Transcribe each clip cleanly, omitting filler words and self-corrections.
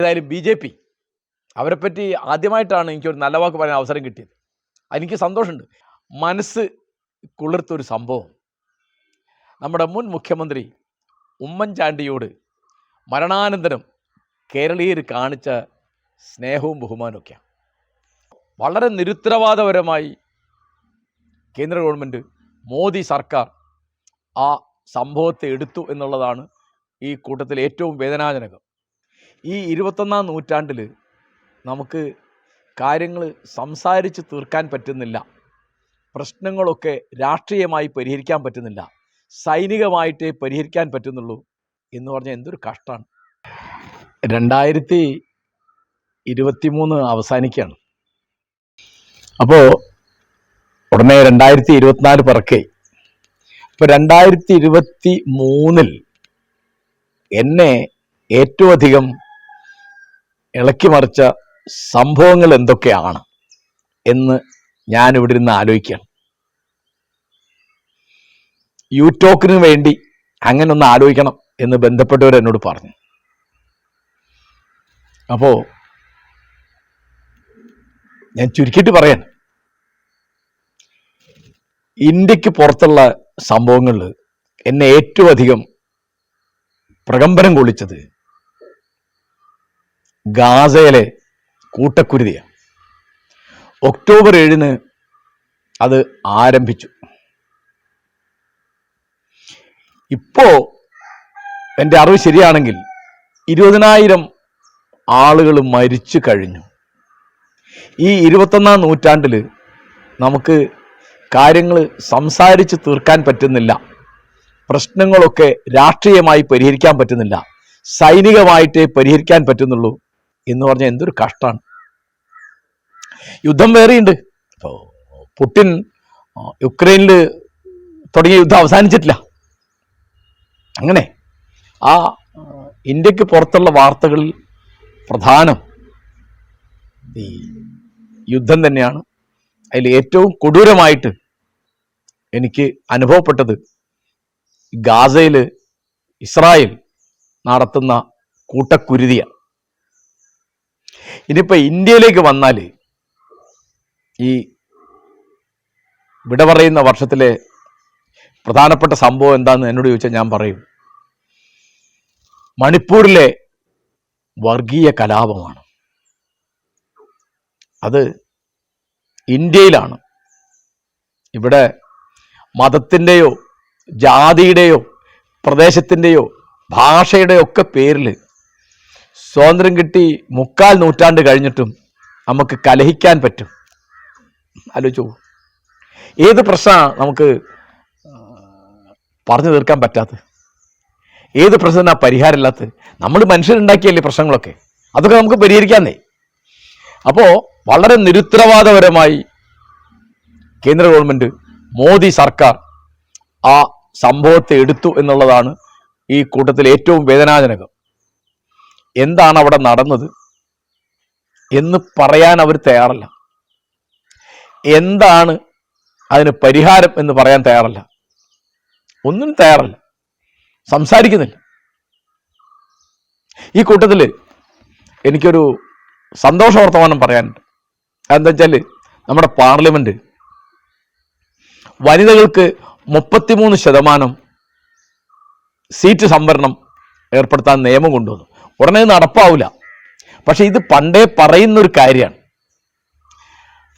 ഏതായാലും BJP അവരെപ്പറ്റി ആദ്യമായിട്ടാണ് എനിക്കൊരു നല്ല വാക്ക് പറയാൻ അവസരം കിട്ടിയത്. എനിക്ക് സന്തോഷമുണ്ട്. മനസ്സ് കുളിർത്തൊരു സംഭവം നമ്മുടെ മുൻ മുഖ്യമന്ത്രി ഉമ്മൻചാണ്ടിയോട് മരണാനന്തരം കേരളീയർ കാണിച്ച സ്നേഹവും ബഹുമാനമൊക്കെയാണ്. വളരെ നിരുത്തരവാദപരമായി കേന്ദ്ര ഗവൺമെൻറ്, മോദി സർക്കാർ ആ സംഭവത്തെ എടുത്തു എന്നുള്ളതാണ് ഈ കൂട്ടത്തിൽ ഏറ്റവും വേദനാജനകം. ഈ 21ാം നൂറ്റാണ്ടിൽ നമുക്ക് കാര്യങ്ങൾ സംസാരിച്ച് തീർക്കാൻ പറ്റുന്നില്ല. പ്രശ്നങ്ങളൊക്കെ രാഷ്ട്രീയമായി പരിഹരിക്കാൻ പറ്റുന്നില്ല, സൈനികമായിട്ടേ പരിഹരിക്കാൻ പറ്റുന്നുള്ളൂ എന്ന് പറഞ്ഞാൽ എന്തൊരു കഷ്ടമാണ്. 2023 അവസാനിക്കുകയാണ്. അപ്പോൾ ഉടനെ 2024 പിറക്കേ. ഇപ്പോൾ 2023 എന്നെ ഏറ്റവും അധികം ഇളക്കി മറിച്ച സംഭവങ്ങൾ എന്തൊക്കെയാണ് എന്ന് ഞാനിവിടെ ഇരുന്ന് ആലോചിക്കുകയാണ്. യൂടോക്കിന് വേണ്ടി അങ്ങനെ ഒന്ന് ആലോചിക്കണം എന്ന് ബന്ധപ്പെട്ടവർ എന്നോട് പറഞ്ഞു. അപ്പോൾ ഞാൻ ചുരുക്കിയിട്ട് പറയാൻ, ഇന്ത്യക്ക് പുറത്തുള്ള സംഭവങ്ങളിൽ എന്നെ ഏറ്റവും അധികം പ്രകമ്പനം കൊള്ളിച്ചത് ഗാസയിലെ കൂട്ടക്കുരുതിയാണ്. ഒക്ടോബർ 7 അത് ആരംഭിച്ചു. ഇപ്പോൾ എൻ്റെ അറിവ് ശരിയാണെങ്കിൽ 20,000 ആളുകൾ മരിച്ചു കഴിഞ്ഞു. ഈ 21ാം നൂറ്റാണ്ടിൽ നമുക്ക് കാര്യങ്ങൾ സംസാരിച്ച് തീർക്കാൻ പറ്റുന്നില്ല, പ്രശ്നങ്ങളൊക്കെ രാഷ്ട്രീയമായി പരിഹരിക്കാൻ പറ്റുന്നില്ല, സൈനികമായിട്ടേ പരിഹരിക്കാൻ പറ്റുന്നുള്ളൂ എന്ന് പറഞ്ഞാൽ എന്തൊരു കഷ്ടമാണ്. യുദ്ധം വേറെയുണ്ട്. ഇപ്പോൾ പുടിൻ യുക്രൈനിൽ തുടങ്ങിയ യുദ്ധം അവസാനിച്ചിട്ടില്ല. അങ്ങനെ ആ ഇന്ത്യക്ക് പുറത്തുള്ള വാർത്തകളിൽ പ്രധാനം ഈ യുദ്ധം തന്നെയാണ്. അതിൽ ഏറ്റവും കൊടൂരമായിട്ട് എനിക്ക് അനുഭവപ്പെട്ടത് ഗാസയിൽ ഇസ്രായേൽ നടത്തുന്ന കൂട്ടക്കുരുതിയാണ്. ഇനിയിപ്പോൾ ഇന്ത്യയിലേക്ക് വന്നാൽ ഈ വിട പറയുന്ന വർഷത്തിലെ പ്രധാനപ്പെട്ട സംഭവം എന്താണെന്ന് എന്നോട് ചോദിച്ചാൽ ഞാൻ പറയും, മണിപ്പൂരിലെ വർഗീയ കലാപമാണ്. അത് ഇന്ത്യയിലാണ്. ഇവിടെ മതത്തിൻ്റെയോ ജാതിയുടെയോ പ്രദേശത്തിൻ്റെയോ ഭാഷയുടെയോ ഒക്കെ പേരിൽ സ്വാതന്ത്ര്യം കിട്ടി 3/4 നൂറ്റാണ്ട് കഴിഞ്ഞിട്ടും നമുക്ക് കലഹിക്കാൻ പറ്റും. ആലോചിച്ചു, ഏത് പ്രശ്നമാണ് നമുക്ക് പറഞ്ഞു തീർക്കാൻ പറ്റാത്തത്? ഏത് പ്രശ്നത്തിനാണ് പരിഹാരമില്ലാത്തത്? നമ്മൾ മനുഷ്യരുണ്ടാക്കിയല്ലേ പ്രശ്നങ്ങളൊക്കെ, അതൊക്കെ നമുക്ക് പരിഹരിക്കാന്നേ. അപ്പോൾ വളരെ നിരുത്തരവാദപരമായി കേന്ദ്ര ഗവൺമെൻറ്, മോദി സർക്കാർ ആ സംഭവത്തെ എടുത്തു എന്നുള്ളതാണ് ഈ കൂട്ടത്തിൽ ഏറ്റവും വേദനാജനകം. എന്താണ് അവിടെ നടന്നത് എന്ന് പറയാൻ അവർ തയ്യാറല്ല. എന്താണ് അതിന് പരിഹാരം എന്ന് പറയാൻ തയ്യാറല്ല. ഒന്നിനും തയ്യാറല്ല, സംസാരിക്കുന്നില്ല. ഈ കൂട്ടത്തിൽ എനിക്കൊരു സന്തോഷ വർത്തമാനം പറയാനുണ്ട്. അതെന്താ വെച്ചാൽ, നമ്മുടെ പാർലമെൻറ്റ് വനിതകൾക്ക് 33% സീറ്റ് സംവരണം ഏർപ്പെടുത്താൻ നിയമം കൊണ്ടുവന്നു. ഉടനെ നടപ്പാവില്ല. പക്ഷെ ഇത് പണ്ടേ പറയുന്നൊരു കാര്യമാണ്.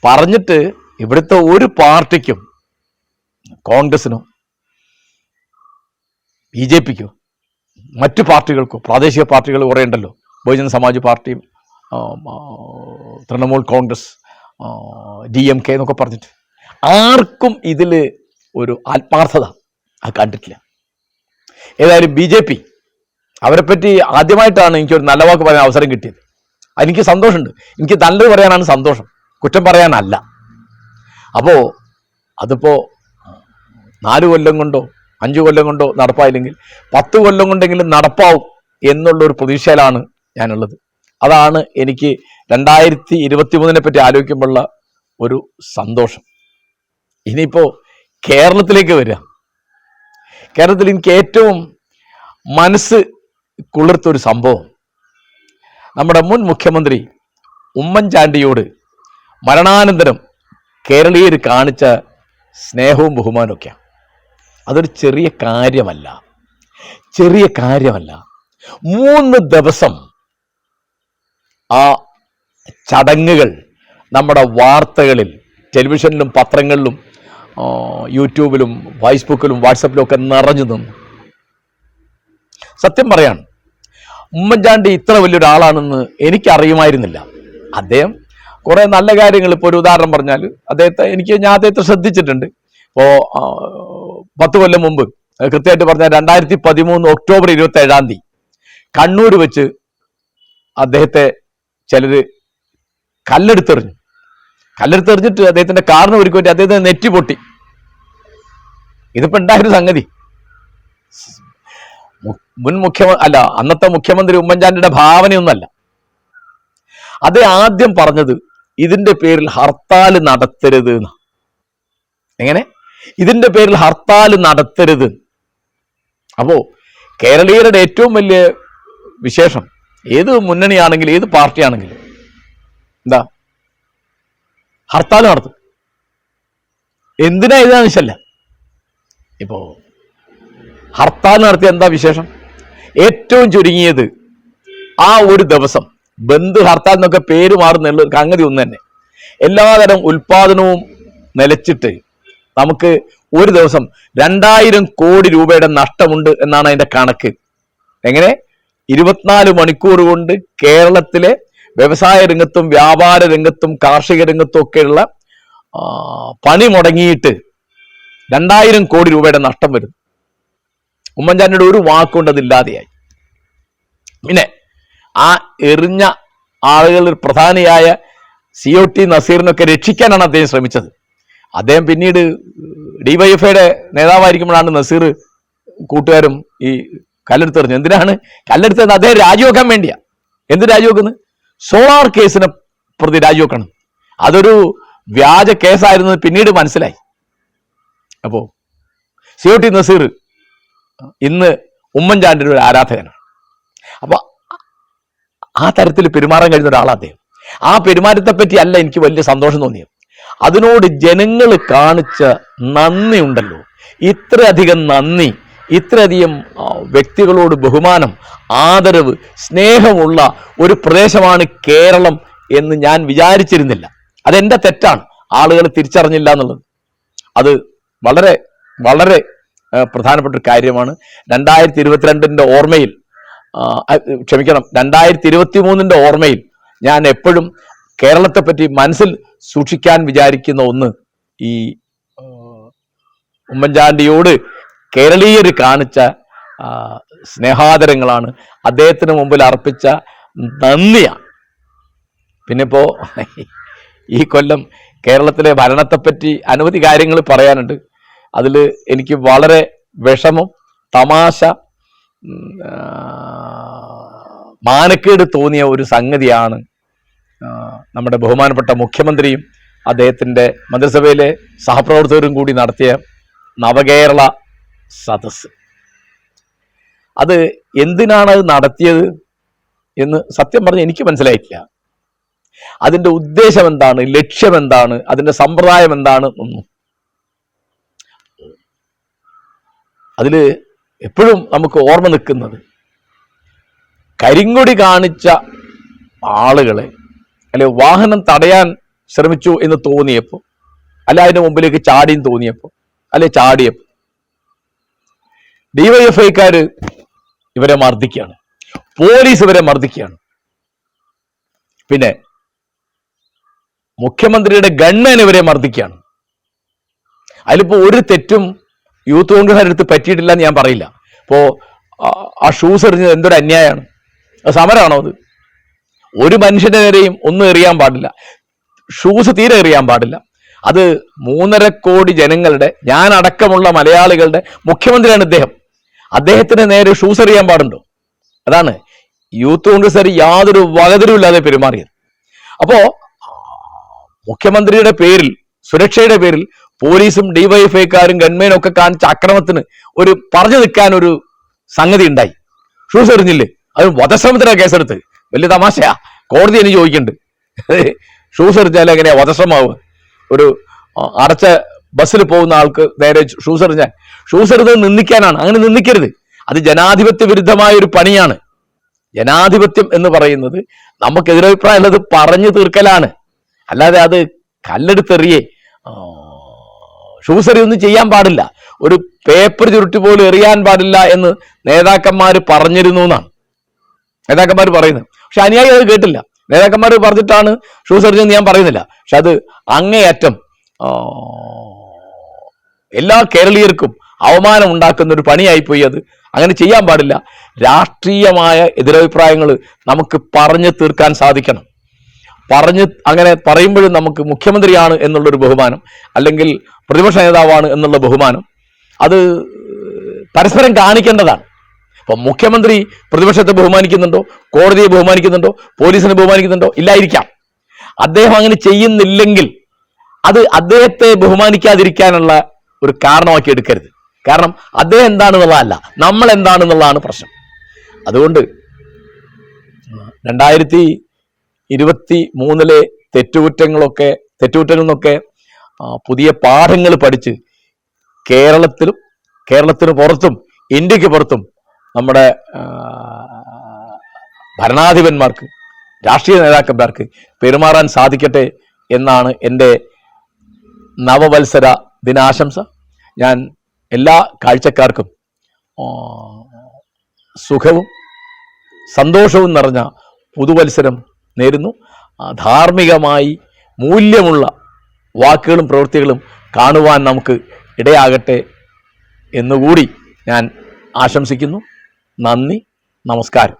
പറഞ്ഞിട്ട് ഇവിടുത്തെ ഒരു പാർട്ടിക്കും, കോൺഗ്രസിനോ BJPക്കോ മറ്റു പാർട്ടികൾക്കോ, പ്രാദേശിക പാർട്ടികൾ കുറേ ഉണ്ടല്ലോ, ബഹുജൻ സമാജ് പാർട്ടിയും തൃണമൂൽ കോൺഗ്രസ്, DMK എന്നൊക്കെ പറഞ്ഞിട്ട്, ആർക്കും ഇതിൽ ഒരു ആത്മാർത്ഥത കണ്ടിട്ടില്ല. ഏതായാലും BJP അവരെപ്പറ്റി ആദ്യമായിട്ടാണ് എനിക്കൊരു നല്ല വാക്ക് പറയാൻ അവസരം കിട്ടിയത്. എനിക്ക് സന്തോഷമുണ്ട്. എനിക്ക് നല്ലത് പറയാനാണ് സന്തോഷം, കുറ്റം പറയാനല്ല. അപ്പോൾ അതിപ്പോൾ 4 കൊല്ലം കൊണ്ടോ 5 കൊല്ലം കൊണ്ടോ നടപ്പായില്ലെങ്കിൽ 10 കൊല്ലം കൊണ്ടെങ്കിലും നടപ്പാവും എന്നുള്ളൊരു പ്രതീക്ഷയിലാണ് ഞാനുള്ളത്. അതാണ് എനിക്ക് 2023 പറ്റി ആലോചിക്കുമ്പോഴുള്ള ഒരു സന്തോഷം. ഇനിയിപ്പോൾ കേരളത്തിലേക്ക് വരിക. കേരളത്തിൽ എനിക്ക് ഏറ്റവും മനസ്സ് കുളിർത്തൊരു സംഭവം നമ്മുടെ മുൻ മുഖ്യമന്ത്രി ഉമ്മൻചാണ്ടിയോട് മരണാനന്തരം കേരളീയർ കാണിച്ച സ്നേഹവും ബഹുമാനവും ഒക്കെയാണ്. അതൊരു ചെറിയ കാര്യമല്ല. 3 ദിവസം ആ ചടങ്ങുകൾ നമ്മുടെ വാർത്തകളിൽ, ടെലിവിഷനിലും പത്രങ്ങളിലും യൂട്യൂബിലും ഫേസ്ബുക്കിലും വാട്സപ്പിലും ഒക്കെ നിറഞ്ഞു നിന്നു. സത്യം പറയാണ്, ഉമ്മൻചാണ്ടി ഇത്ര വലിയൊരാളാണെന്ന് എനിക്കറിയുമായിരുന്നില്ല. അദ്ദേഹം കുറേ നല്ല കാര്യങ്ങൾ, ഇപ്പോൾ ഒരു ഉദാഹരണം പറഞ്ഞാൽ ഞാൻ അദ്ദേഹത്തെ ശ്രദ്ധിച്ചിട്ടുണ്ട്. ഇപ്പോൾ 10 കൊല്ലം മുമ്പ്, കൃത്യമായിട്ട് പറഞ്ഞാൽ 2013 ഒക്ടോബർ 27 കണ്ണൂർ വെച്ച് അദ്ദേഹത്തെ ചിലർ കല്ലെടുത്തെറിഞ്ഞിട്ട് അദ്ദേഹത്തിന്റെ കാറിന് ഒരുക്കി പറ്റി അദ്ദേഹത്തിന് നെറ്റി പൊട്ടി. ഇതിപ്പോ ഉണ്ടായൊരു സംഗതി. അന്നത്തെ മുഖ്യമന്ത്രി ഉമ്മൻചാണ്ടിയുടെ ഭാവനയൊന്നല്ല. അത് ആദ്യം പറഞ്ഞത് ഇതിന്റെ പേരിൽ ഹർത്താൽ നടത്തരുത് എന്ന്. എങ്ങനെ? ഇതിന്റെ പേരിൽ ഹർത്താൽ നടത്തരുത്. അപ്പോ കേരളീയരുടെ ഏറ്റവും വലിയ വിശേഷം, ഏത് മുന്നണിയാണെങ്കിലും ഏത് പാർട്ടിയാണെങ്കിലും എന്താ, ഹർത്താൽ നടത്തും. എന്തിനാ ഇതാണെന്ന് വെച്ചല്ല, ഇപ്പോ ഹർത്താൽ നടത്തിയ എന്താ വിശേഷം? ഏറ്റവും ചുരുങ്ങിയത് ആ ഒരു ദിവസം ബന്ദ് ഹർത്താൽ എന്നൊക്കെ പേര് മാറുന്നുള്ള ഒരു സംഗതി ഒന്ന് തന്നെ. എല്ലാതരം ഉൽപാദനവും നിലച്ചിട്ട് നമുക്ക് ഒരു ദിവസം 2000 കോടി രൂപയുടെ നഷ്ടമുണ്ട് എന്നാണ് അതിന്റെ കണക്ക്. എങ്ങനെ? 24 മണിക്കൂർ കൊണ്ട് കേരളത്തിലെ വ്യവസായ രംഗത്തും വ്യാപാര രംഗത്തും കാർഷിക രംഗത്തും ഒക്കെയുള്ള പണി മുടങ്ങിയിട്ട് 2000 കോടി രൂപയുടെ നഷ്ടം വരും. ഉമ്മൻചാണ്ടിയുടെ ഒരു വാക്കുകൊണ്ട് അതില്ലാതെയായി. പിന്നെ ആ എറിഞ്ഞ ആളുകളിൽ പ്രധാനിയായ COT നസീറിനൊക്കെ രക്ഷിക്കാനാണ് അദ്ദേഹം ശ്രമിച്ചത്. അദ്ദേഹം പിന്നീട് DYFIയുടെ നേതാവായിരിക്കുമ്പോഴാണ് നസീർ കൂട്ടുകാരും ഈ കല്ലെടുത്തെറിഞ്ഞത്. എന്തിനാണ് കല്ലെടുത്തത്? അദ്ദേഹം രാജിവെക്കാൻ വേണ്ടിയാ. എന്ത് രാജിവെക്കുന്നത്? സോളാർ കേസിനെ പ്രതി രാജിവെക്കണം. അതൊരു വ്യാജ കേസായിരുന്നു പിന്നീട് മനസ്സിലായി. അപ്പോ COT നസീർ ഇന്ന് ഉമ്മൻചാണ്ടിയുടെ ഒരു ആരാധകനാണ്. അപ്പൊ ആ തരത്തിൽ പെരുമാറാൻ കഴിയുന്ന ഒരാളാണ് അദ്ദേഹം. ആ പെരുമാറ്റത്തെ പറ്റി അല്ല എനിക്ക് വലിയ സന്തോഷം തോന്നിയത്, അതിനോട് ജനങ്ങൾ കാണിച്ച നന്ദി ഉണ്ടല്ലോ. ഇത്രയധികം നന്ദി, ഇത്രയധികം വ്യക്തികളോട് ബഹുമാനം, ആദരവ്, സ്നേഹമുള്ള ഒരു പ്രദേശമാണ് കേരളം എന്ന് ഞാൻ വിചാരിച്ചിരുന്നില്ല. അതെന്റെ തെറ്റാണ്, ആളുകൾ തിരിച്ചറിഞ്ഞില്ല എന്നുള്ളത്. അത് വളരെ വളരെ പ്രധാനപ്പെട്ട ഒരു കാര്യമാണ്. 2022 ഓർമ്മയിൽ, 2023 ഓർമ്മയിൽ ഞാൻ എപ്പോഴും കേരളത്തെ പറ്റി മനസ്സിൽ സൂക്ഷിക്കാൻ വിചാരിക്കുന്ന ഒന്ന് ഈ ഉമ്മൻചാണ്ടിയോട് കേരളീയർ കാണിച്ച സ്നേഹാദരങ്ങളാണ്, അദ്ദേഹത്തിന് മുമ്പിൽ അർപ്പിച്ച നന്ദിയാണ്. പിന്നെ ഇപ്പോ ഈ കൊല്ലം കേരളത്തിലെ ഭരണത്തെപ്പറ്റി അനവധി കാര്യങ്ങൾ പറയാനുണ്ട്. അതിൽ എനിക്ക് വളരെ വിഷമം, തമാശ, മാനക്കേട് തോന്നിയ ഒരു സംഗതിയാണ് നമ്മുടെ ബഹുമാനപ്പെട്ട മുഖ്യമന്ത്രിയും അദ്ദേഹത്തിൻ്റെ മന്ത്രിസഭയിലെ സഹപ്രവർത്തകരും കൂടി നടത്തിയ നവകേരള സദസ്സ്. അത് എന്തിനാണ് നടത്തിയത് എന്ന് സത്യം പറഞ്ഞ് എനിക്ക് മനസ്സിലായിട്ടില്ല. അതിൻ്റെ ഉദ്ദേശം എന്താണ്, ലക്ഷ്യം എന്താണ്, അതിൻ്റെ സമ്പ്രദായം എന്താണ് ഒന്നും. അതിൽ എപ്പോഴും നമുക്ക് ഓർമ്മ നിൽക്കുന്നത്, കരിങ്കൊടി കാണിച്ച ആളുകളെ അല്ലെ വാഹനം തടയാൻ ശ്രമിച്ചു എന്ന് തോന്നിയപ്പോൾ, അല്ല അതിന്റെ മുമ്പിലേക്ക് ചാടിയും തോന്നിയപ്പോൾ, അല്ലെ ചാടിയപ്പോൾ DYFIക്കാര് ഇവരെ മർദ്ദിക്കുകയാണ്, പോലീസ് ഇവരെ മർദ്ദിക്കുകയാണ്. പിന്നെ മുഖ്യമന്ത്രിയുടെ ഗൺമാൻ ഇവരെ മർദ്ദിക്കുകയാണ്. അതിലിപ്പോ ഒരു തെറ്റും യൂത്ത് കോൺഗ്രസ്സുകാരെടുത്ത് പറ്റിയിട്ടില്ല എന്ന് ഞാൻ പറയില്ല. ഇപ്പോ ആ ഷൂസ് എറിഞ്ഞത് എന്തൊരു അന്യായമാണ്, സമരമാണോ അത്? ഒരു മനുഷ്യന്റെ നേരെയും ഒന്നും എറിയാൻ പാടില്ല, ഷൂസ് തീരെ എറിയാൻ പാടില്ല. അത് 3.5 കോടി ജനങ്ങളുടെ, ഞാൻ അടക്കമുള്ള മലയാളികളുടെ മുഖ്യമന്ത്രിയാണ് ഇദ്ദേഹം. അദ്ദേഹത്തിന് നേരെ ഷൂസ് എറിയാൻ പാടുണ്ടോ? അതാണ് യൂത്ത് കോൺഗ്രസ്സുകാർ യാതൊരു വകതിരുമില്ലാതെ പെരുമാറിയത്. അപ്പോ മുഖ്യമന്ത്രിയുടെ പേരിൽ, സുരക്ഷയുടെ പേരിൽ പോലീസും DYFIക്കാരും ഗൺമേനും ഒക്കെ കാണിച്ച അക്രമത്തിന് ഒരു പറഞ്ഞു നിൽക്കാൻ ഒരു സംഗതി ഉണ്ടായി. ഷൂസ് എറിഞ്ഞില്ലേ, അത് വധശ്രമത്തിനാണ് കേസെടുത്ത്. വലിയ തമാശയാ. കോടതി എനിക്ക് ചോദിക്കുന്നുണ്ട്, ഷൂസ് എറിഞ്ഞാൽ എങ്ങനെയാ വധശ്രമാവുക? ഒരു അടച്ച ബസ്സിൽ പോകുന്ന ആൾക്ക് നേരെ ഷൂസ് എറിഞ്ഞാൽ, ഷൂസ് എറിഞ്ഞത് നിന്ദിക്കാനാണ്. അങ്ങനെ നിന്ദിക്കരുത്. അത് ജനാധിപത്യ വിരുദ്ധമായ ഒരു പണിയാണ്. ജനാധിപത്യം എന്ന് പറയുന്നത് നമുക്ക് എതിരഭിപ്രായം ഉള്ളത് പറഞ്ഞു തീർക്കലാണ്. അല്ലാതെ അത് കല്ലെടുത്തെറിയേ ഷൂസ് എറിയൊന്നും ചെയ്യാൻ പാടില്ല, ഒരു പേപ്പർ ചുരുട്ടി പോലും എറിയാൻ പാടില്ല എന്ന് നേതാക്കന്മാർ പറഞ്ഞിരുന്നു എന്നാണ് നേതാക്കന്മാർ പറയുന്നത്. പക്ഷെ അനുയായി അത് കേട്ടില്ല. നേതാക്കന്മാർ പറഞ്ഞിട്ടാണ് ഷൂസ് എറിഞ്ഞെന്ന് ഞാൻ പറയുന്നില്ല. പക്ഷെ അത് അങ്ങേയറ്റം എല്ലാ കേരളീയർക്കും അവമാനം ഉണ്ടാക്കുന്ന ഒരു പണിയായിപ്പോയി. അത് അങ്ങനെ ചെയ്യാൻ പാടില്ല. രാഷ്ട്രീയമായ എതിരഭിപ്രായങ്ങൾ നമുക്ക് പറഞ്ഞു തീർക്കാൻ സാധിക്കണം. അങ്ങനെ പറയുമ്പോഴും നമുക്ക് മുഖ്യമന്ത്രിയാണ് എന്നുള്ളൊരു ബഹുമാനം, അല്ലെങ്കിൽ പ്രതിപക്ഷ നേതാവാണ് എന്നുള്ള ബഹുമാനം, അത് പരസ്പരം കാണിക്കേണ്ടതാണ്. അപ്പം മുഖ്യമന്ത്രി പ്രതിപക്ഷത്തെ ബഹുമാനിക്കുന്നുണ്ടോ, കോടതിയെ ബഹുമാനിക്കുന്നുണ്ടോ, പോലീസിനെ ബഹുമാനിക്കുന്നുണ്ടോ? ഇല്ലായിരിക്കാം. അദ്ദേഹം അങ്ങനെ ചെയ്യുന്നില്ലെങ്കിൽ അത് അദ്ദേഹത്തെ ബഹുമാനിക്കാതിരിക്കാനുള്ള ഒരു കാരണമാക്കി എടുക്കരുത്. കാരണം അദ്ദേഹം എന്താണെന്നുള്ളതല്ല, നമ്മൾ എന്താണെന്നുള്ളതാണ് പ്രശ്നം. അതുകൊണ്ട് 2023 തെറ്റുകുറ്റങ്ങളിൽ നിന്നൊക്കെ പുതിയ പാഠങ്ങൾ പഠിച്ച് കേരളത്തിന് പുറത്തും ഇന്ത്യക്ക് പുറത്തും നമ്മുടെ ഭരണാധിപന്മാർക്ക്, രാഷ്ട്രീയ നേതാക്കന്മാർക്ക് പെരുമാറാൻ സാധിക്കട്ടെ എന്നാണ് എൻ്റെ നവവത്സര ദിനാശംസ. ഞാൻ എല്ലാ കാഴ്ചക്കാർക്കും സുഖവും സന്തോഷവും നിറഞ്ഞ പുതുവത്സരം നേരുന്നു. ധാർമ്മികമായി മൂല്യമുള്ള വാക്കുകളും പ്രവൃത്തികളും കാണുവാൻ നമുക്ക് ഇടയാകട്ടെ എന്നുകൂടി ഞാൻ ആശംസിക്കുന്നു. നന്ദി, നമസ്കാരം.